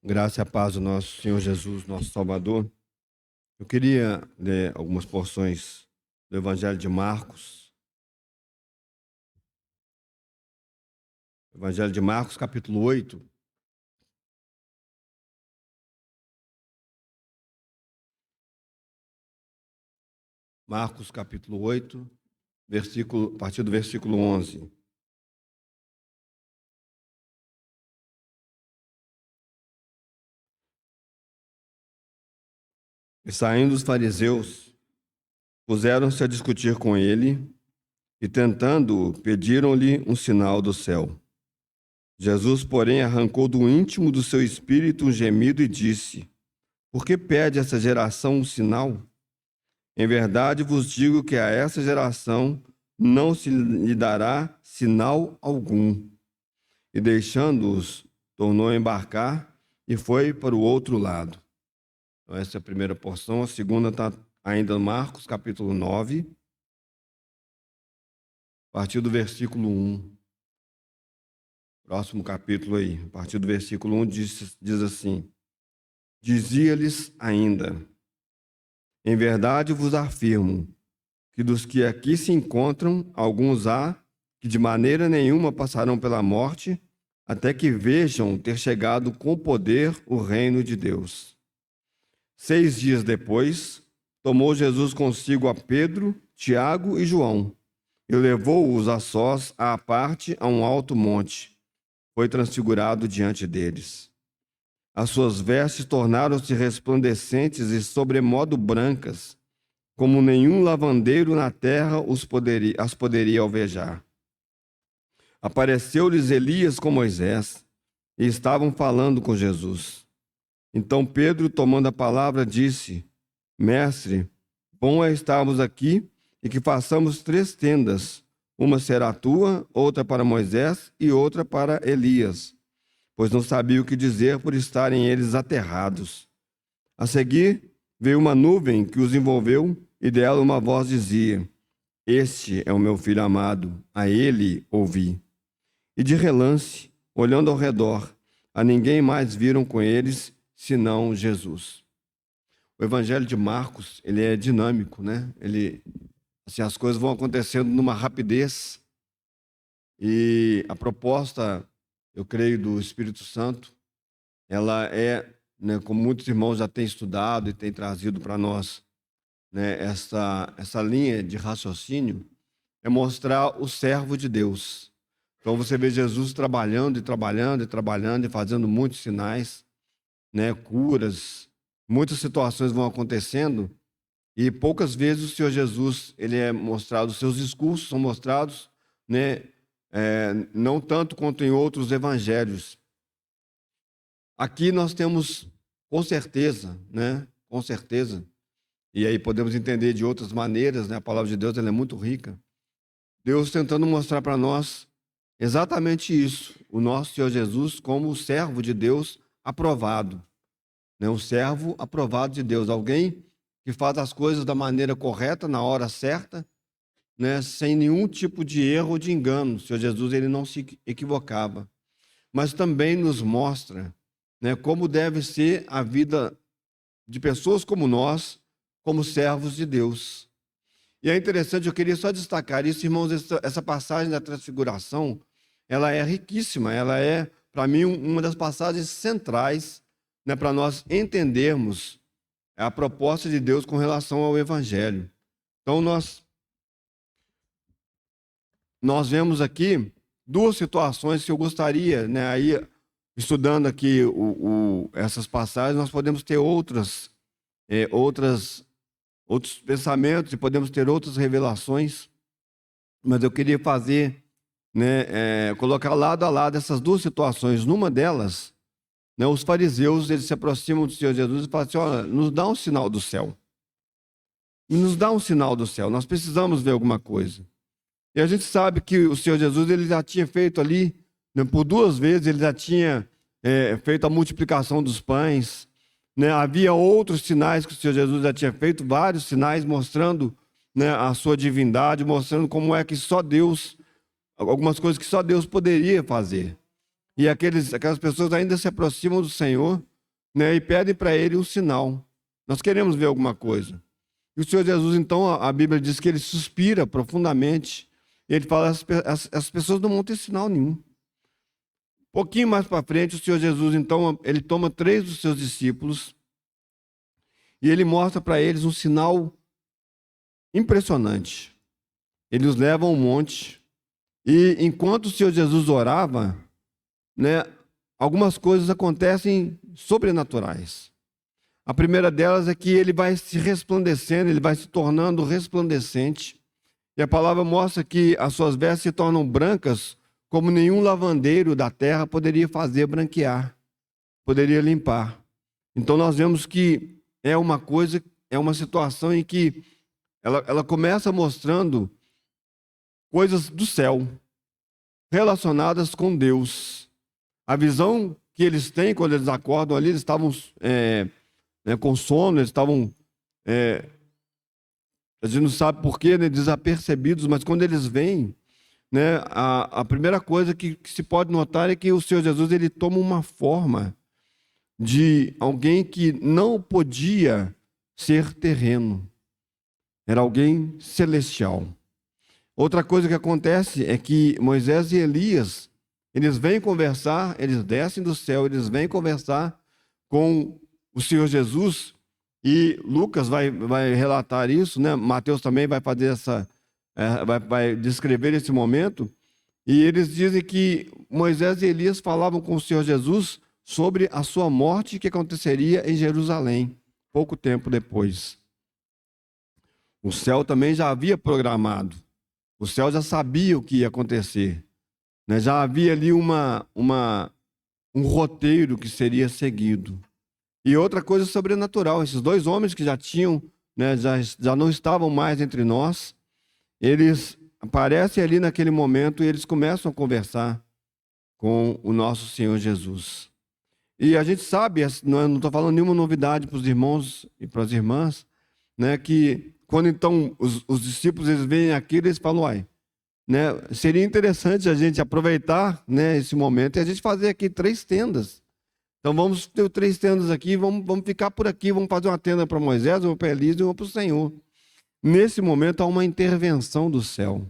Graça e a paz do nosso Senhor Jesus, nosso Salvador. Eu queria ler algumas porções do Evangelho de Marcos. Evangelho de Marcos, capítulo 8. Marcos, capítulo 8, a partir do versículo 11. E saindo os fariseus, puseram-se a discutir com ele e, tentando-o, pediram-lhe um sinal do céu. Jesus, porém, arrancou do íntimo do seu espírito um gemido e disse: Por que pede essa geração um sinal? Em verdade vos digo que a essa geração não se lhe dará sinal algum. E deixando-os, tornou a embarcar e foi para o outro lado. Então, essa é a primeira porção. A segunda está ainda em Marcos, capítulo 9, a partir do versículo 1. Próximo capítulo aí, a partir do versículo 1 diz assim: Dizia-lhes ainda: Em verdade vos afirmo que dos que aqui se encontram, alguns há que de maneira nenhuma passarão pela morte, até que vejam ter chegado com poder o reino de Deus. 6 dias depois, tomou Jesus consigo a Pedro, Tiago e João, e levou-os a sós à parte a um alto monte. Foi transfigurado diante deles. As suas vestes tornaram-se resplandecentes e sobremodo brancas, como nenhum lavandeiro na terra as poderia alvejar. Apareceu-lhes Elias com Moisés, e estavam falando com Jesus. Então Pedro, tomando a palavra, disse: Mestre, bom é estarmos aqui e que façamos 3 tendas. Uma será tua, outra para Moisés e outra para Elias, pois não sabia o que dizer por estarem eles aterrados. A seguir, veio uma nuvem que os envolveu e dela uma voz dizia: Este é o meu filho amado, a ele ouvi. E de relance, olhando ao redor, a ninguém mais viram com eles, senão Jesus. O Evangelho de Marcos, ele é dinâmico, né? As coisas vão acontecendo numa rapidez. E a proposta, eu creio, do Espírito Santo, ela é, né, como muitos irmãos já têm estudado e têm trazido para nós, né, essa linha de raciocínio, é mostrar o servo de Deus. Então você vê Jesus trabalhando e trabalhando e trabalhando e fazendo muitos sinais, né, curas, muitas situações vão acontecendo e poucas vezes o Senhor Jesus ele é mostrado, os seus discursos são mostrados, né, não tanto quanto em outros evangelhos. Aqui nós temos com certeza, né, com certeza, e aí podemos entender de outras maneiras, né, a palavra de Deus ela é muito rica. Deus tentando mostrar para nós exatamente isso, o nosso Senhor Jesus como o servo de Deus aprovado, né? Um servo aprovado de Deus, alguém que faz as coisas da maneira correta, na hora certa, né? Sem nenhum tipo de erro ou de engano. O Senhor Jesus ele não se equivocava, mas também nos mostra, né, como deve ser a vida de pessoas como nós, como servos de Deus. E é interessante, eu queria só destacar isso, irmãos, essa passagem da transfiguração, ela é riquíssima, ela é, para mim, uma das passagens centrais, né, para nós entendermos a proposta de Deus com relação ao Evangelho. Então, nós vemos aqui 2 situações que eu gostaria, né, aí, estudando aqui essas passagens, nós podemos ter outros pensamentos e podemos ter outras revelações, mas eu queria fazer, né, colocar lado a lado essas 2 situações. Numa delas, né, os fariseus eles se aproximam do Senhor Jesus e falam assim: olha, nos dá um sinal do céu. Nos dá um sinal do céu, nós precisamos ver alguma coisa. E a gente sabe que o Senhor Jesus ele já tinha feito ali, né, por 2 vezes, ele já tinha feito a multiplicação dos pães, né? Havia outros sinais que o Senhor Jesus já tinha feito, vários sinais mostrando, né, a sua divindade, mostrando como é que só Deus, algumas coisas que só Deus poderia fazer. E aquelas pessoas ainda se aproximam do Senhor, né, e pedem para ele um sinal. Nós queremos ver alguma coisa. E o Senhor Jesus, então, a Bíblia diz que ele suspira profundamente. E ele fala, as pessoas não vão ter sinal nenhum. Um pouquinho mais para frente, o Senhor Jesus, então, ele toma 3 dos seus discípulos e ele mostra para eles um sinal impressionante. Ele os leva a um monte e, enquanto o Senhor Jesus orava, né, algumas coisas acontecem sobrenaturais. A primeira delas é que ele vai se resplandecendo, ele vai se tornando resplandecente. E a palavra mostra que as suas vestes se tornam brancas, como nenhum lavandeiro da terra poderia fazer branquear, poderia limpar. Então nós vemos que é uma coisa, é uma situação em que ela começa mostrando coisas do céu, relacionadas com Deus. A visão que eles têm quando eles acordam ali, eles estavam com sono, eles estavam, a gente não sabe porquê, né, desapercebidos, mas quando eles vêm, né, a primeira coisa que se pode notar é que o Senhor Jesus ele toma uma forma de alguém que não podia ser terreno, era alguém celestial. Outra coisa que acontece é que Moisés e Elias, eles vêm conversar, eles descem do céu, eles vêm conversar com o Senhor Jesus, e Lucas vai relatar isso, né? Mateus também vai fazer vai descrever esse momento, e eles dizem que Moisés e Elias falavam com o Senhor Jesus sobre a sua morte que aconteceria em Jerusalém, pouco tempo depois. O céu também já havia programado. O céu já sabia o que ia acontecer, né? Já havia ali um roteiro que seria seguido. E outra coisa sobrenatural, esses 2 homens que já tinham, né, já não estavam mais entre nós, eles aparecem ali naquele momento e eles começam a conversar com o nosso Senhor Jesus. E a gente sabe, não estou falando nenhuma novidade para os irmãos e para as irmãs, né, que quando então os discípulos eles veem aquilo, eles falam, uai, né, seria interessante a gente aproveitar, né, esse momento e a gente fazer aqui 3 tendas. Então vamos ter 3 tendas aqui, vamos ficar por aqui, vamos fazer uma tenda para Moisés, uma para Elias e uma para o Senhor. Nesse momento há uma intervenção do céu,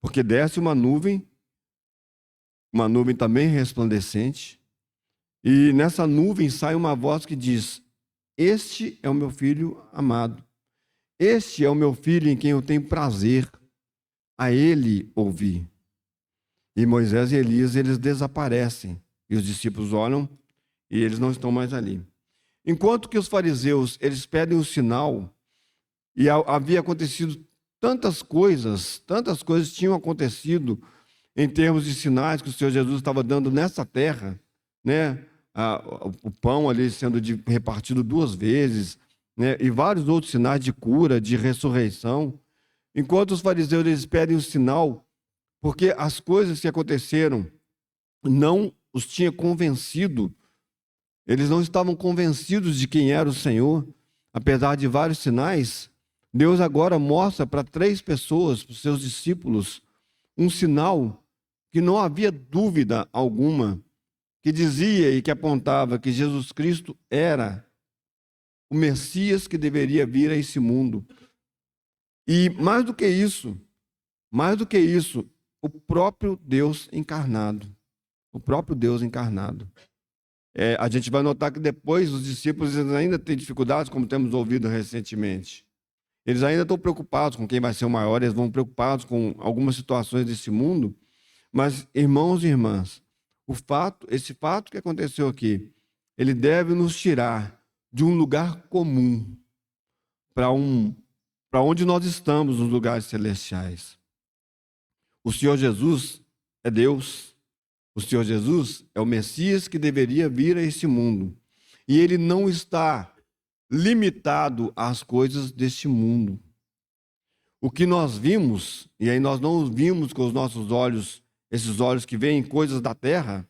porque desce uma nuvem também resplandecente, e nessa nuvem sai uma voz que diz: este é o meu filho amado. Este é o meu filho em quem eu tenho prazer. A ele ouvi. E Moisés e Elias, eles desaparecem. E os discípulos olham e eles não estão mais ali. Enquanto que os fariseus, eles pedem um sinal, e havia acontecido tantas coisas tinham acontecido em termos de sinais que o Senhor Jesus estava dando nessa terra, né? O pão ali sendo repartido 2 vezes, né? E vários outros sinais de cura, de ressurreição. Enquanto os fariseus eles pedem um sinal, porque as coisas que aconteceram não os tinha convencido, eles não estavam convencidos de quem era o Senhor, apesar de vários sinais. Deus agora mostra para 3 pessoas, para os seus discípulos, um sinal que não havia dúvida alguma, que dizia e que apontava que Jesus Cristo era o Messias que deveria vir a esse mundo. E mais do que isso, o próprio Deus encarnado. O próprio Deus encarnado. A gente vai notar que depois os discípulos ainda têm dificuldades, como temos ouvido recentemente. Eles ainda estão preocupados com quem vai ser o maior, eles vão preocupados com algumas situações desse mundo. Mas, irmãos e irmãs, esse fato que aconteceu aqui, ele deve nos tirar de um lugar comum para onde nós estamos, nos lugares celestiais. O Senhor Jesus é Deus. O Senhor Jesus é o Messias que deveria vir a esse mundo. E ele não está limitado às coisas deste mundo. O que nós vimos, e aí nós não vimos com os nossos olhos, esses olhos que veem coisas da terra,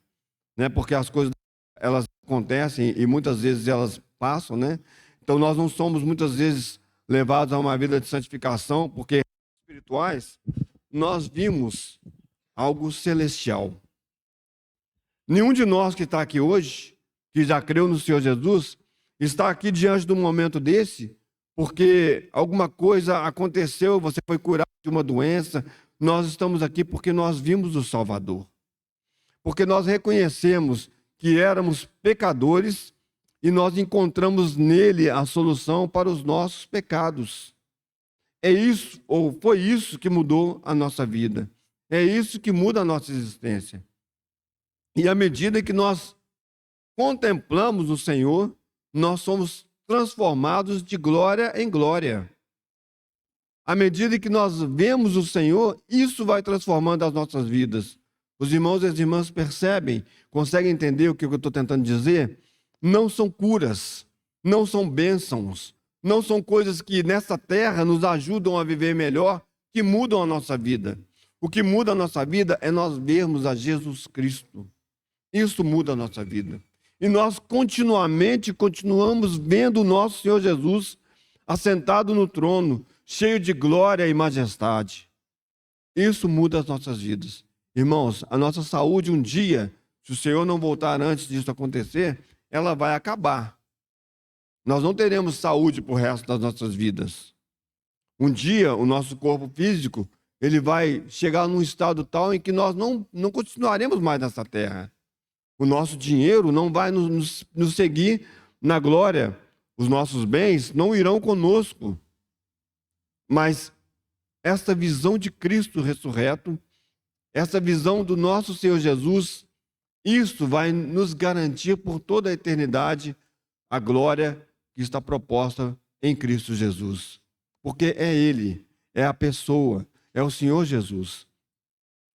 né? Porque as coisas elas acontecem e muitas vezes elas passam, né? Então nós não somos muitas vezes levados a uma vida de santificação, porque espirituais, nós vimos algo celestial. Nenhum de nós que está aqui hoje, que já creu no Senhor Jesus, está aqui diante de um momento desse, porque alguma coisa aconteceu, você foi curado de uma doença. Nós estamos aqui porque nós vimos o Salvador. Porque nós reconhecemos que éramos pecadores e nós encontramos nele a solução para os nossos pecados. É isso, ou foi isso que mudou a nossa vida. É isso que muda a nossa existência. E à medida que nós contemplamos o Senhor, nós somos transformados de glória em glória. À medida que nós vemos o Senhor, isso vai transformando as nossas vidas. Os irmãos e as irmãs percebem, conseguem entender o que eu estou tentando dizer? Não são curas, não são bênçãos, não são coisas que nessa terra nos ajudam a viver melhor, que mudam a nossa vida. O que muda a nossa vida é nós vermos a Jesus Cristo. Isso muda a nossa vida. E nós continuamos vendo o nosso Senhor Jesus assentado no trono, cheio de glória e majestade. Isso muda as nossas vidas. Irmãos, a nossa saúde um dia, se o Senhor não voltar antes disso acontecer, ela vai acabar. Nós não teremos saúde para o resto das nossas vidas. Um dia, o nosso corpo físico, ele vai chegar num estado tal em que nós não continuaremos mais nessa terra. O nosso dinheiro não vai nos seguir na glória. Os nossos bens não irão conosco. Mas essa visão de Cristo ressurreto, essa visão do nosso Senhor Jesus, isso vai nos garantir por toda a eternidade a glória que está proposta em Cristo Jesus. Porque é Ele, é a pessoa, é o Senhor Jesus.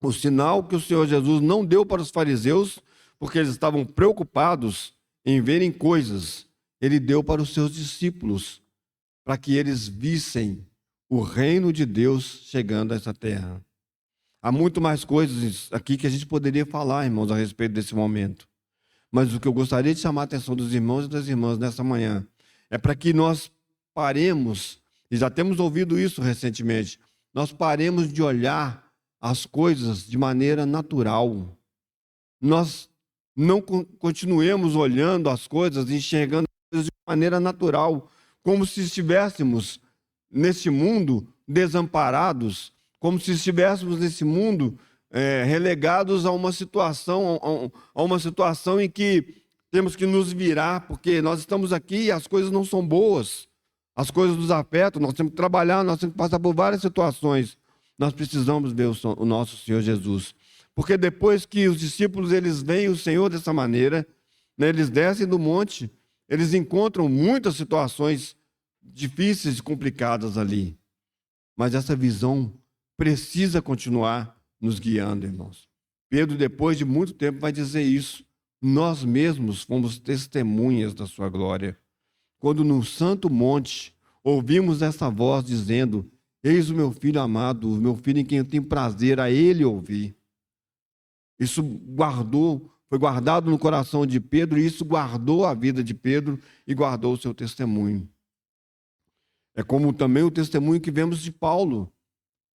O sinal que o Senhor Jesus não deu para os fariseus, porque eles estavam preocupados em verem coisas, Ele deu para os seus discípulos, para que eles vissem o reino de Deus chegando a essa terra. Há muito mais coisas aqui que a gente poderia falar, irmãos, a respeito desse momento. Mas o que eu gostaria de chamar a atenção dos irmãos e das irmãs nessa manhã é para que nós paremos, e já temos ouvido isso recentemente, nós paremos de olhar as coisas de maneira natural. Nós não continuemos olhando as coisas, enxergando as coisas de maneira natural, como se estivéssemos nesse mundo desamparados, como se estivéssemos nesse mundo relegados a uma situação em que temos que nos virar, porque nós estamos aqui e as coisas não são boas, as coisas nos afetam, nós temos que trabalhar, nós temos que passar por várias situações. Nós precisamos ver o nosso Senhor Jesus, porque depois que os discípulos eles veem o Senhor dessa maneira, né, eles descem do monte, eles encontram muitas situações difíceis e complicadas ali, mas essa visão precisa continuar nos guiando, irmãos. Pedro, depois de muito tempo, vai dizer isso. Nós mesmos fomos testemunhas da sua glória. Quando no santo monte ouvimos essa voz dizendo: eis o meu filho amado, o meu filho em quem eu tenho prazer, a ele ouvir. Isso foi guardado no coração de Pedro, e isso guardou a vida de Pedro e guardou o seu testemunho. É como também o testemunho que vemos de Paulo,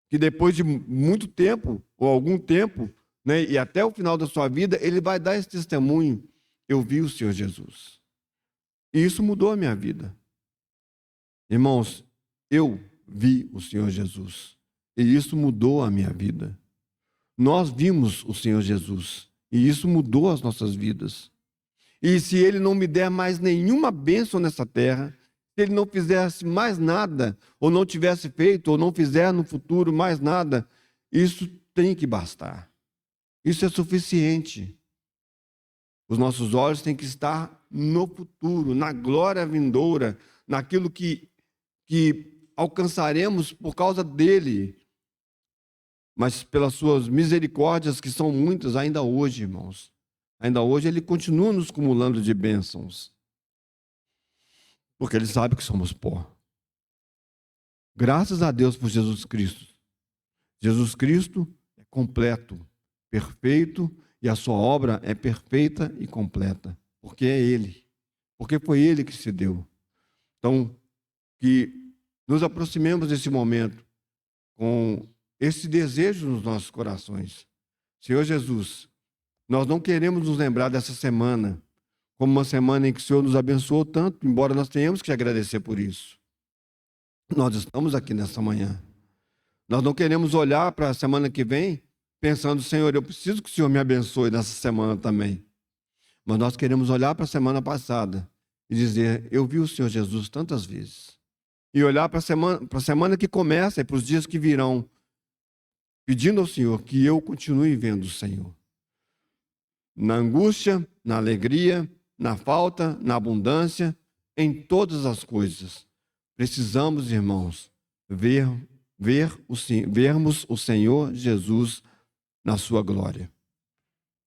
que depois de muito tempo, ou algum tempo, né, e até o final da sua vida, ele vai dar esse testemunho: eu vi o Senhor Jesus. E isso mudou a minha vida. Irmãos, eu vi o Senhor Jesus. E isso mudou a minha vida. Nós vimos o Senhor Jesus. E isso mudou as nossas vidas. E se Ele não me der mais nenhuma bênção nessa terra, se Ele não fizesse mais nada, ou não tivesse feito, ou não fizer no futuro mais nada, isso tem que bastar. Isso é suficiente. Os nossos olhos têm que estar no futuro, na glória vindoura, naquilo que alcançaremos por causa dele. Mas pelas suas misericórdias, que são muitas ainda hoje, irmãos. Ainda hoje Ele continua nos cumulando de bênçãos. Porque Ele sabe que somos pó. Graças a Deus por Jesus Cristo. Jesus Cristo é completo, perfeito, e a sua obra é perfeita e completa. Porque é Ele. Porque foi Ele que se deu. Então, que nos aproximemos desse momento com esse desejo nos nossos corações. Senhor Jesus, nós não queremos nos lembrar dessa semana como uma semana em que o Senhor nos abençoou tanto, embora nós tenhamos que agradecer por isso. Nós estamos aqui nessa manhã. Nós não queremos olhar para a semana que vem pensando, Senhor, eu preciso que o Senhor me abençoe nessa semana também. Mas nós queremos olhar para a semana passada e dizer, eu vi o Senhor Jesus tantas vezes. E olhar para a semana que começa e para os dias que virão, pedindo ao Senhor que eu continue vendo o Senhor. Na angústia, na alegria, na falta, na abundância, em todas as coisas. Precisamos, irmãos, vermos o Senhor Jesus na sua glória.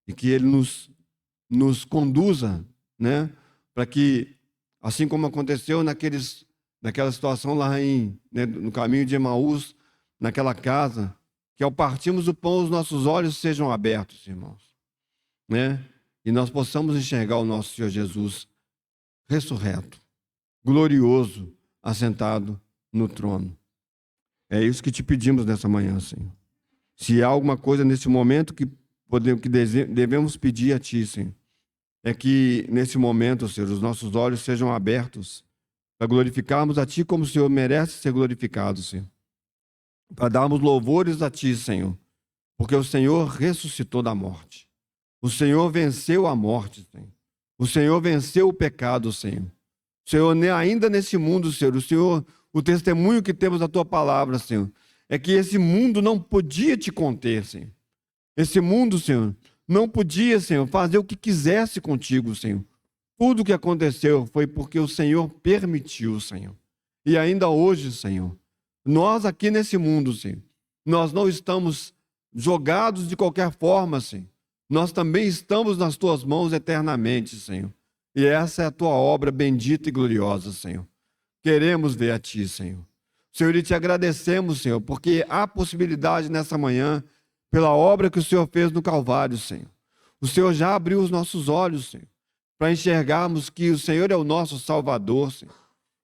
E que Ele nos conduza, né, para que, assim como aconteceu naquela situação lá no caminho de Emaús, naquela casa, que ao partirmos o pão, os nossos olhos sejam abertos, irmãos, né? E nós possamos enxergar o nosso Senhor Jesus ressurreto, glorioso, assentado no trono. É isso que te pedimos nessa manhã, Senhor. Se há alguma coisa nesse momento que devemos pedir a Ti, Senhor, é que nesse momento, Senhor, os nossos olhos sejam abertos para glorificarmos a Ti como o Senhor merece ser glorificado, Senhor. Para darmos louvores a Ti, Senhor, porque o Senhor ressuscitou da morte. O Senhor venceu a morte, Senhor. O Senhor venceu o pecado, Senhor. O Senhor, ainda nesse mundo, Senhor, o testemunho que temos da Tua palavra, Senhor, é que esse mundo não podia Te conter, Senhor. Esse mundo, Senhor, não podia, Senhor, fazer o que quisesse contigo, Senhor. Tudo o que aconteceu foi porque o Senhor permitiu, Senhor. E ainda hoje, Senhor, nós aqui nesse mundo, Senhor, nós não estamos jogados de qualquer forma, Senhor. Nós também estamos nas Tuas mãos eternamente, Senhor. E essa é a Tua obra bendita e gloriosa, Senhor. Queremos ver a Ti, Senhor. Senhor, e Te agradecemos, Senhor, porque há possibilidade nessa manhã, pela obra que o Senhor fez no Calvário, Senhor. O Senhor já abriu os nossos olhos, Senhor, para enxergarmos que o Senhor é o nosso Salvador, Senhor.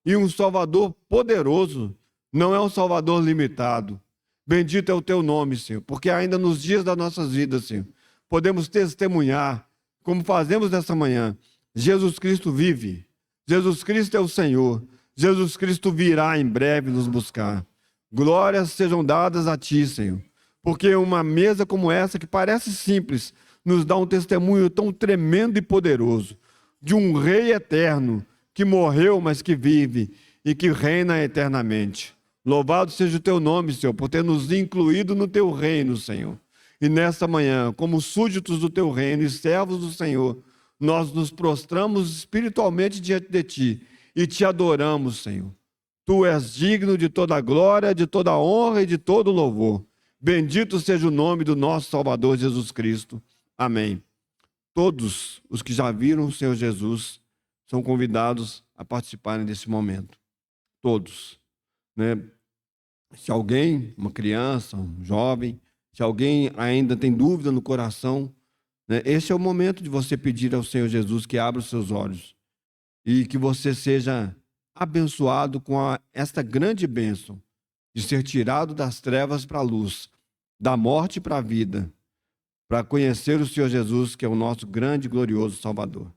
E um Salvador poderoso, não é um Salvador limitado. Bendito é o Teu nome, Senhor, porque ainda nos dias das nossas vidas, Senhor, podemos testemunhar, como fazemos nessa manhã, Jesus Cristo vive, Jesus Cristo é o Senhor, Jesus Cristo virá em breve nos buscar. Glórias sejam dadas a Ti, Senhor, porque uma mesa como essa, que parece simples, nos dá um testemunho tão tremendo e poderoso de um Rei eterno que morreu, mas que vive e que reina eternamente. Louvado seja o Teu nome, Senhor, por ter nos incluído no Teu reino, Senhor. E nesta manhã, como súditos do Teu reino e servos do Senhor, nós nos prostramos espiritualmente diante de Ti e Te adoramos, Senhor. Tu és digno de toda a glória, de toda a honra e de todo o louvor. Bendito seja o nome do nosso Salvador Jesus Cristo. Amém. Todos os que já viram o Senhor Jesus são convidados a participarem desse momento. Todos, né? Se alguém, uma criança, um jovem, se alguém ainda tem dúvida no coração, né, esse é o momento de você pedir ao Senhor Jesus que abra os seus olhos e que você seja abençoado com esta grande bênção de ser tirado das trevas para a luz, da morte para a vida, para conhecer o Senhor Jesus, que é o nosso grande e glorioso Salvador.